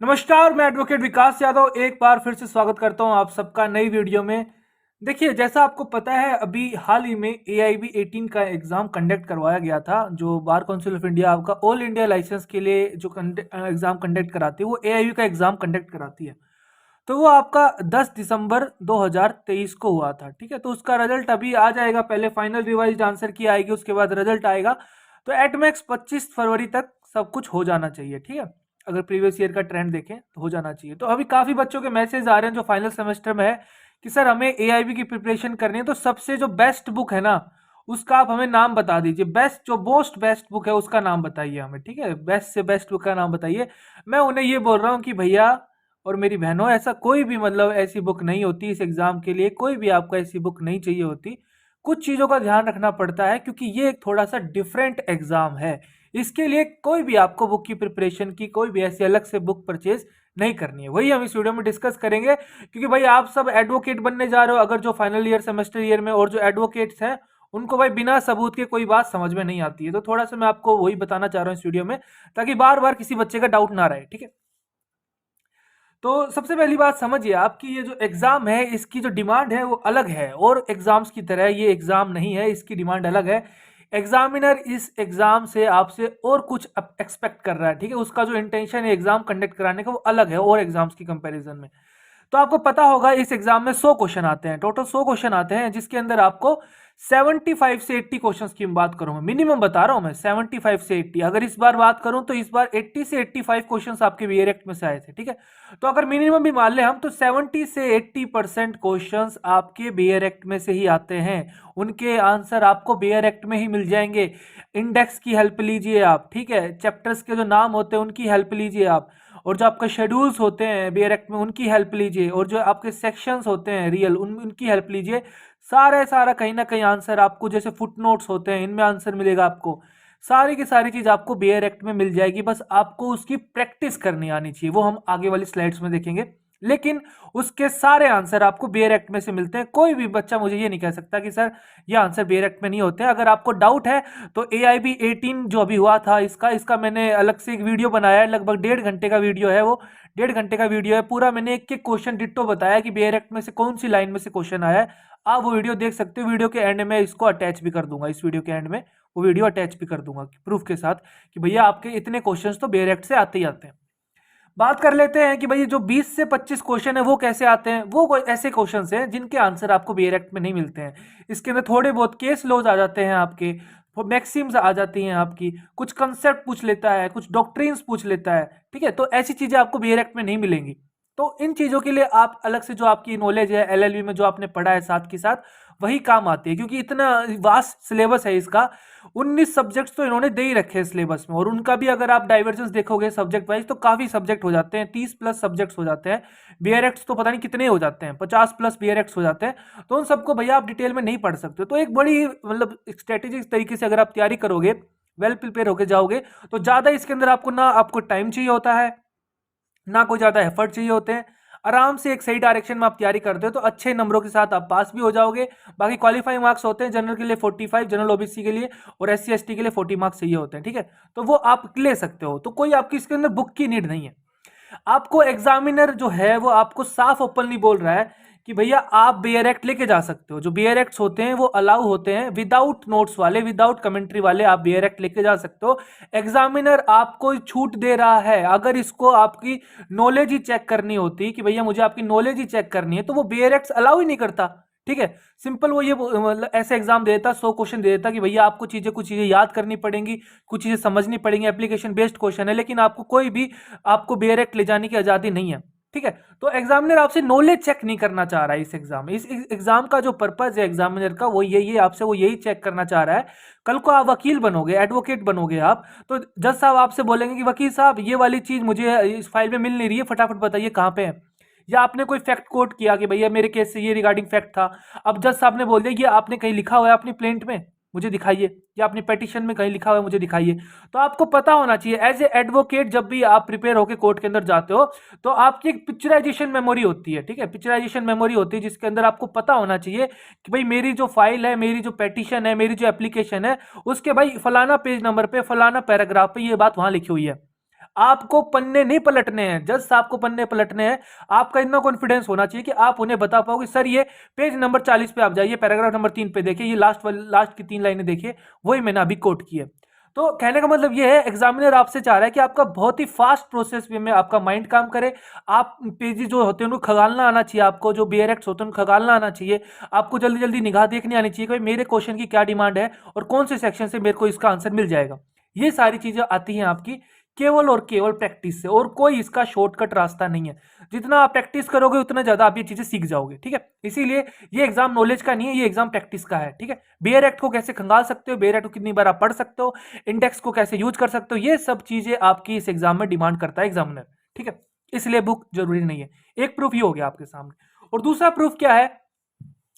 नमस्कार, मैं एडवोकेट विकास यादव एक बार फिर से स्वागत करता हूं आप सबका नई वीडियो में। देखिए, जैसा आपको पता है, अभी हाल ही में AIB 18 का एग्जाम कंडक्ट करवाया गया था। जो बार काउंसिल ऑफ इंडिया आपका ऑल इंडिया लाइसेंस के लिए जो एग्जाम कंडक्ट कराती है, वो AIB का एग्जाम कंडक्ट कराती है। तो वो आपका 10 दिसंबर 2023 को हुआ था। ठीक है, तो उसका रिजल्ट अभी आ जाएगा। पहले फाइनल रिवाइज्ड आंसर की आएगी, उसके बाद रिजल्ट आएगा। तो एट मैक्स 25 फरवरी तक सब कुछ हो जाना चाहिए। ठीक है, अगर प्रीवियस ईयर का ट्रेंड देखें तो हो जाना चाहिए। तो अभी काफी बच्चों के मैसेज आ रहे हैं जो फाइनल सेमेस्टर में है कि सर हमें AIB की प्रिपरेशन करनी है, तो सबसे जो बेस्ट बुक है ना, उसका आप हमें नाम बता दीजिए। बेस्ट जो मोस्ट बेस्ट बुक है उसका नाम बताइए हमें। ठीक है, बेस्ट से बेस्ट बुक का नाम बताइए। मैं उन्हें ये बोल रहा हूँ कि भैया और मेरी बहनों, ऐसा कोई भी ऐसी बुक नहीं होती इस एग्जाम के लिए। कोई भी आपको ऐसी बुक नहीं चाहिए होती। कुछ चीज़ों का ध्यान रखना पड़ता है क्योंकि ये एक थोड़ा सा डिफरेंट एग्जाम है। इसके लिए कोई भी आपको बुक की प्रिपरेशन की कोई भी ऐसी अलग से बुक परचेज नहीं करनी है। वही हम इस वीडियो में डिस्कस करेंगे, क्योंकि भाई आप सब एडवोकेट बनने जा रहे हो। अगर जो फाइनल ईयर सेमेस्टर ईयर में और जो एडवोकेट्स हैं, उनको भाई बिना सबूत के कोई बात समझ में नहीं आती है। तो थोड़ा सा मैं आपको वही बताना चाह रहा हूँ इस वीडियो में, ताकि बार बार किसी बच्चे का डाउट ना रहे। ठीक है, तो सबसे पहली बात समझिए, आपकी ये जो एग्जाम है इसकी जो डिमांड है वो अलग है, और एग्जाम्स की तरह ये एग्जाम नहीं है, इसकी डिमांड अलग है। एग्जामिनर इस एग्जाम से आपसे और कुछ एक्सपेक्ट कर रहा है। ठीक है, उसका जो इंटेंशन है एग्जाम कंडक्ट कराने का वो अलग है और एग्जाम्स की कंपैरिजन में। तो आपको पता होगा इस एग्जाम में 100 क्वेश्चन आते हैं, टोटल 100 क्वेश्चन आते हैं, जिसके अंदर आपको 75 से 80 क्वेश्चंस की बात करूंगा। मिनिमम बता रहा हूं मैं, 75 से 80। अगर इस बार बात करूं तो इस बार 80 से 85 क्वेश्चंस आपके बीए एक्ट में से आए थे। ठीक है, तो अगर मिनिमम भी मान ले हम, तो 70 से 80% क्वेश्चंस आपके बीए एक्ट में से ही आते हैं। उनके आंसर आपको बीए एक्ट में ही मिल जाएंगे। इंडेक्स की हेल्प लीजिए आप। ठीक है, चैप्टर्स के जो नाम होते हैं उनकी हेल्प लीजिए आप, और जो आपके शेड्यूल्स होते हैं बीए एक्ट में उनकी हेल्प लीजिए, और जो आपके सेक्शंस होते हैं रियल उनकी हेल्प लीजिए। सारा कहीं ना कहीं आंसर आपको, जैसे फुट नोट्स होते हैं, इनमें आंसर मिलेगा आपको। सारी की सारी चीज आपको बीए एक्ट में मिल जाएगी, बस आपको उसकी प्रैक्टिस करनी आनी चाहिए। वो हम आगे वाली स्लाइड्स में देखेंगे। लेकिन उसके सारे आंसर आपको बीए एक्ट में से मिलते हैं। कोई भी बच्चा मुझे ये नहीं कह सकता कि सर ये आंसर बीए एक्ट में नहीं होते हैं। अगर आपको डाउट है तो AIB 18 जो अभी हुआ था, इसका इसका मैंने अलग से एक वीडियो बनाया है। लगभग 1.5 घंटे का वीडियो है वो। 1.5 घंटे का वीडियो है पूरा। मैंने एक एक क्वेश्चन डिट्टो बताया कि बीए एक्ट में से कौन सी लाइन में से क्वेश्चन आया है। आप वो वीडियो देख सकते हो। वीडियो के एंड में इसको अटैच भी कर दूंगा, इस वीडियो के एंड में वो वीडियो अटैच भी कर दूंगा प्रूफ के साथ, कि भैया आपके इतने क्वेश्चंस तो बीए एक्ट से आते ही आते हैं। बात कर लेते हैं कि भाई जो 20 से 25 क्वेश्चन है वो कैसे आते हैं। वो ऐसे क्वेश्चन हैं जिनके आंसर आपको बीए एक्ट में नहीं मिलते हैं। इसके अंदर थोड़े बहुत केस लॉज आ जाते हैं आपके, मैक्सिम्स आ जाती हैं आपकी, कुछ कंसेप्ट पूछ लेता है, कुछ डॉक्ट्रिन्स पूछ लेता है। ठीक है, तो ऐसी चीजें आपको बीए एक्ट में नहीं मिलेंगी। तो इन चीजों के लिए आप अलग से जो आपकी नॉलेज है LLB में जो आपने पढ़ा है साथ के साथ, वही काम आती है। क्योंकि इतना वास्ट सिलेबस है इसका। 19 सब्जेक्ट्स तो इन्होंने दे ही रखे हैं सिलेबस में, और उनका भी अगर आप डाइवर्जेंस देखोगे सब्जेक्ट वाइज तो काफी सब्जेक्ट हो जाते हैं, 30 प्लस सब्जेक्ट्स हो जाते हैं। बीआर एक्ट्स तो पता नहीं कितने हो जाते हैं, 50 प्लस बीआर एक्ट्स हो जाते हैं। तो उन सबको भैया आप डिटेल में नहीं पढ़ सकते। तो एक बड़ी स्ट्रेटेजिक तरीके से अगर आप तैयारी करोगे, वेल प्रिपेयर होकर जाओगे, तो ज्यादा इसके अंदर आपको ना आपको टाइम चाहिए होता है, ना कोई ज्यादा एफर्ट चाहिए होते हैं। आराम से एक सही डायरेक्शन में आप तैयारी करते हो तो अच्छे नंबरों के साथ आप पास भी हो जाओगे। बाकी क्वालिफाइंग मार्क्स होते हैं जनरल के लिए 45, जनरल OBC के लिए, और SC ST के लिए 40 मार्क्स चाहिए होते हैं। ठीक है, तो वो आप ले सकते हो। तो कोई आपकी इसके अंदर बुक की नीड नहीं है। आपको एग्जामिनर जो है वो आपको साफ ओपनली बोल रहा है कि भैया आप बीआर एक्ट लेके जा सकते हो। जो बीआर एक्ट्स होते हैं वो अलाउ होते हैं, विदाउट नोट्स वाले, विदाउट कमेंट्री वाले आप बीआर एक्ट लेके जा सकते हो। एग्जामिनर आपको छूट दे रहा है। अगर इसको आपकी नॉलेज ही चेक करनी होती कि भैया मुझे आपकी नॉलेज ही चेक करनी है, तो वो बीआर एक्ट अलाउ ही नहीं करता। ठीक है, सिंपल वो ये मतलब ऐसे एग्जाम दे देता, 100 क्वेश्चन दे देता कि भैया आपको कुछ चीजें याद करनी पड़ेंगी, कुछ चीजें समझनी पड़ेंगी, एप्लीकेशन बेस्ड क्वेश्चन है, लेकिन आपको कोई भी आपको बीआर एक्ट ले जाने की आजादी नहीं है। ठीक है, तो एग्जामिनर आपसे नॉलेज चेक नहीं करना चाह रहा है इस एग्जाम में। इस एग्जाम का जो पर्पज है एग्जामिनर का वो यही है, आपसे वो यही चेक करना चाह रहा है। कल को आप वकील बनोगे, एडवोकेट बनोगे आप, तो जज साहब आपसे बोलेंगे कि वकील साहब ये वाली चीज मुझे इस फाइल में मिल नहीं रही है, फटाफट बताइए कहाँ पे है। या आपने कोई फैक्ट कोट किया कि भैया मेरे केस से ये रिगार्डिंग फैक्ट था। अब जज साहब ने बोल दिया ये आपने कहीं लिखा हुआ है अपनी प्लेंट में, मुझे दिखाइए, या अपनी पेटिशन में कहीं लिखा हुआ है, मुझे दिखाइए। तो आपको पता होना चाहिए एज ए एडवोकेट, जब भी आप प्रिपेयर होकर कोर्ट के अंदर जाते हो तो आपकी एक पिक्चराइजेशन मेमोरी होती है। ठीक है, पिक्चराइजेशन मेमोरी होती है जिसके अंदर आपको पता होना चाहिए कि भाई मेरी जो फाइल है, मेरी जो पेटिशन है, मेरी जो एप्लीकेशन है, उसके भाई फलाना पेज नंबर पे, फलाना पैराग्राफ पे ये बात वहां लिखी हुई है। आपको पन्ने नहीं पलटने हैं, जस्ट आपको पन्ने पलटने हैं। आपका इतना कॉन्फिडेंस होना चाहिए कि आप उन्हें बता पाओगे सर ये पेज नंबर 40 पे आप जाइए, पैराग्राफ नंबर 3 पे देखिए, ये लास्ट की 3 लाइनें देखिए, वही मैंने अभी कोट की है। तो कहने का मतलब ये है, एग्जामिनर आपसे चाह रहा है कि आपका बहुत ही फास्ट प्रोसेस वे में आपका माइंड काम करे। आप पेजेस जो होते हैं उनको खगालना आना चाहिए, आपको जो बेयरक्ट्स होते हैं उनको खगालना आना चाहिए। आपको जल्दी जल्दी निगाह देखनी आनी चाहिए कि भाई मेरे क्वेश्चन की क्या डिमांड है और कौन से सेक्शन से मेरे को इसका आंसर मिल जाएगा। ये सारी चीजें आती हैं आपकी केवल और केवल प्रैक्टिस से, और कोई इसका शॉर्टकट रास्ता नहीं है। जितना आप प्रैक्टिस करोगे उतना ज्यादा आप ये चीजें सीख जाओगे, ठीक है। इसीलिए ये एग्जाम नॉलेज का नहीं है, ये एग्जाम प्रैक्टिस का है, ठीक है। बेयर एक्ट को कैसे खंगाल सकते हो, बेयर एक्ट को कितनी बार आप पढ़ सकते हो, इंडेक्स को कैसे यूज कर सकते हो, ये सब चीजें आपकी इस एग्जाम में डिमांड करता है एग्जामिनर, ठीक है। इसलिए बुक जरूरी नहीं है। एक प्रूफ ये हो गया आपके सामने। और दूसरा प्रूफ क्या है,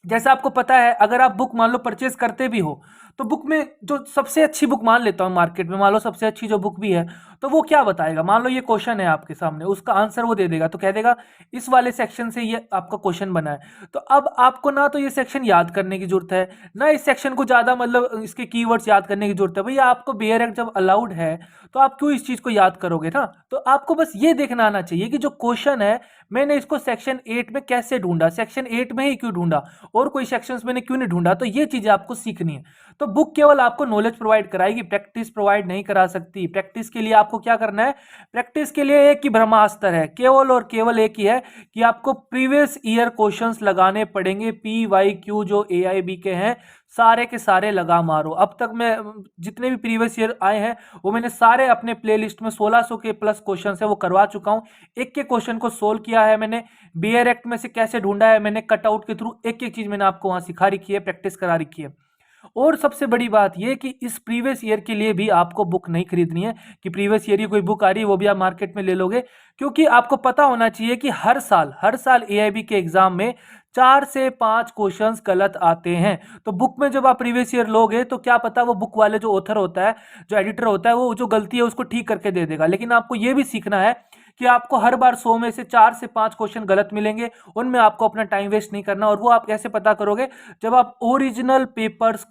जैसे आपको पता है अगर आप बुक मान लो परचेज करते भी हो, तो बुक में जो सबसे अच्छी बुक मान लेता हूं मार्केट में, मान लो सबसे अच्छी जो बुक भी है, तो वो क्या बताएगा, मान लो ये क्वेश्चन है आपके सामने, उसका आंसर वो दे देगा, तो कह देगा इस वाले सेक्शन से ये आपका क्वेश्चन बना है। तो अब आपको ना तो ये सेक्शन याद करने की जरूरत है, ना इस सेक्शन को ज्यादा मतलब इसके कीवर्ड्स याद करने की जरूरत है। भैया आपको बेयर एक्ट जब अलाउड है तो आप क्यों इस चीज को याद करोगे ना। तो आपको बस ये देखना आना चाहिए कि जो क्वेश्चन है मैंने इसको सेक्शन 8 में कैसे ढूंढा, सेक्शन 8 में ही क्यों ढूंढा, और कोई सेक्शंस मैंने क्यों नहीं ढूंढा। तो ये चीजें आपको सीखनी है। तो बुक केवल आपको नॉलेज प्रोवाइड कराएगी, प्रैक्टिस प्रोवाइड नहीं करा सकती। प्रैक्टिस के लिए आपको क्या करना है, प्रैक्टिस के लिए एक ही ब्रह्मास्त्र है, केवल और केवल एक ही है कि आपको प्रीवियस ईयर क्वेश्चंस लगाने पड़ेंगे। PYQ जो AIB के हैं सारे के सारे लगा मारो। अब तक मैं जितने भी प्रीवियस ईयर आए हैं वो मैंने सारे अपने प्लेलिस्ट में 1600 के प्लस क्वेश्चन है वो करवा चुका हूं। एक एक क्वेश्चन को सोल्व किया है मैंने, बेयर एक्ट में से कैसे ढूंढा है मैंने, कटआउट के थ्रू एक एक चीज मैंने आपको वहां सिखा रखी है, प्रैक्टिस करा रखी है। और सबसे बड़ी बात यह कि इस प्रीवियस ईयर के लिए भी आपको बुक नहीं खरीदनी है कि प्रीवियस ईयर की कोई बुक आ रही है वो भी आप मार्केट में ले लोगे, क्योंकि आपको पता होना चाहिए कि हर साल AIB के एग्जाम में 4 से 5 क्वेश्चंस गलत आते हैं। तो बुक में जब आप प्रीवियस ईयर लोगे तो क्या पता वो बुक वाले जो ऑथर होता है, जो एडिटर होता है, वो जो गलती है उसको ठीक करके दे देगा। लेकिन आपको ये भी सीखना है कि आपको हर बार 100 में से 4 से 5 क्वेश्चन गलत मिलेंगे, उनमें आपको अपना टाइम वेस्ट नहीं करना। और वो आप कैसे पता करोगे, जब आप ओरिजिनल पेपर्स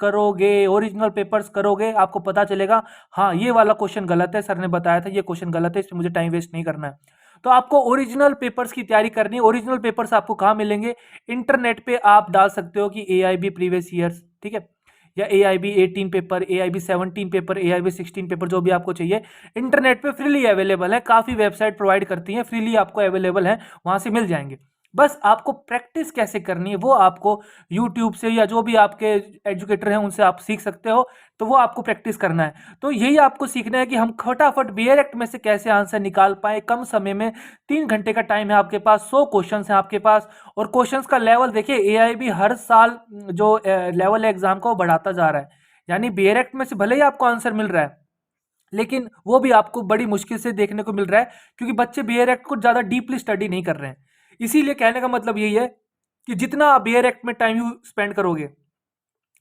करोगे आपको पता चलेगा हाँ ये वाला क्वेश्चन गलत है, सर ने बताया था ये क्वेश्चन गलत है, इसमें मुझे टाइम वेस्ट नहीं करना है। तो आपको ओरिजिनल पेपर्स की तैयारी करनी है। ओरिजिनल पेपर्स आपको कहाँ मिलेंगे, इंटरनेट पे आप डाल सकते हो कि AIB प्रीवियस ईयर्स, ठीक है, या AIB 18 paper, AIB 17 paper, AIB 16 paper, जो भी आपको चाहिए इंटरनेट पे फ्रीली अवेलेबल है। काफ़ी वेबसाइट प्रोवाइड करती हैं, फ्रीली आपको अवेलेबल है, वहाँ से मिल जाएंगे। बस आपको प्रैक्टिस कैसे करनी है वो आपको यूट्यूब से या जो भी आपके एजुकेटर हैं उनसे आप सीख सकते हो। तो वो आपको प्रैक्टिस करना है। तो यही आपको सीखना है कि हम फटाफट बेयर एक्ट में से कैसे आंसर निकाल पाए कम समय में। 3 घंटे का टाइम है आपके पास, 100 क्वेश्चन है आपके पास, और क्वेश्चंस का लेवल देखिए AIB हर साल जो लेवल है एग्जाम का वो बढ़ाता जा रहा है। यानी बेयर एक्ट में से भले ही आपको आंसर मिल रहा है, लेकिन वो भी आपको बड़ी मुश्किल से देखने को मिल रहा है, क्योंकि बच्चे बेयर एक्ट को ज्यादा डीपली स्टडी नहीं कर रहे हैं। इसीलिए कहने का मतलब यही है कि जितना आप बेयर एक्ट में टाइम यू स्पेंड करोगे,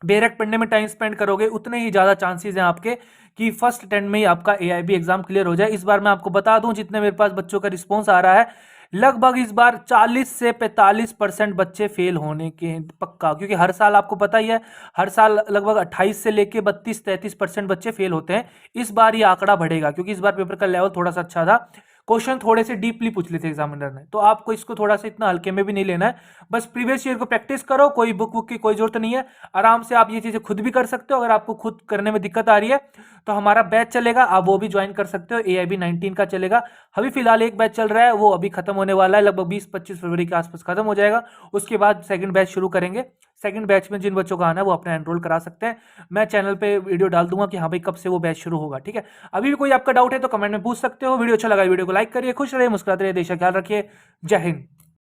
बेयर एक्ट पढ़ने में टाइम स्पेंड करोगे, उतने ही ज्यादा चांसेस हैं आपके कि फर्स्ट अटेम्प्ट में ही आपका AIB एग्जाम क्लियर हो जाए। इस बार मैं आपको बता दूं, जितने मेरे पास बच्चों का रिस्पॉन्स आ रहा है, लगभग इस बार 40 से 45% बच्चे फेल होने के पक्का, क्योंकि हर साल आपको पता ही है, हर साल लगभग 28 से लेके 32-33% बच्चे फेल होते हैं। इस बार ये आंकड़ा बढ़ेगा, क्योंकि इस बार पेपर का लेवल थोड़ा सा अच्छा था, क्वेश्चन थोड़े से डीपली पूछ लेते एग्जामिनर ने। तो आपको इसको थोड़ा सा इतना हल्के में भी नहीं लेना है, बस प्रीवियस ईयर को प्रैक्टिस करो, कोई बुक की कोई जरूरत नहीं है। आराम से आप ये चीजें खुद भी कर सकते हो। अगर आपको खुद करने में दिक्कत आ रही है तो हमारा बैच चलेगा, आप वो भी ज्वाइन कर सकते हो, AIB 19 का चलेगा। अभी फिलहाल एक बैच चल रहा है, वो अभी खत्म होने वाला है, लगभग 20-25 फरवरी के आसपास खत्म हो जाएगा। उसके बाद सेकंड बैच शुरू करेंगे। सेकंड बैच में जिन बच्चों का आना है वो अपना एनरोल करा सकते हैं। मैं चैनल पे वीडियो डाल दूंगा कि हाँ भाई कब से वो बैच शुरू होगा, ठीक है। अभी भी कोई आपका डाउट है तो कमेंट में पूछ सकते हो। वीडियो अच्छा लगा वीडियो को लाइक करिए, खुश रहिए, मुस्कुराते रहिए, देश का ख्याल रखिए। जय हिंद।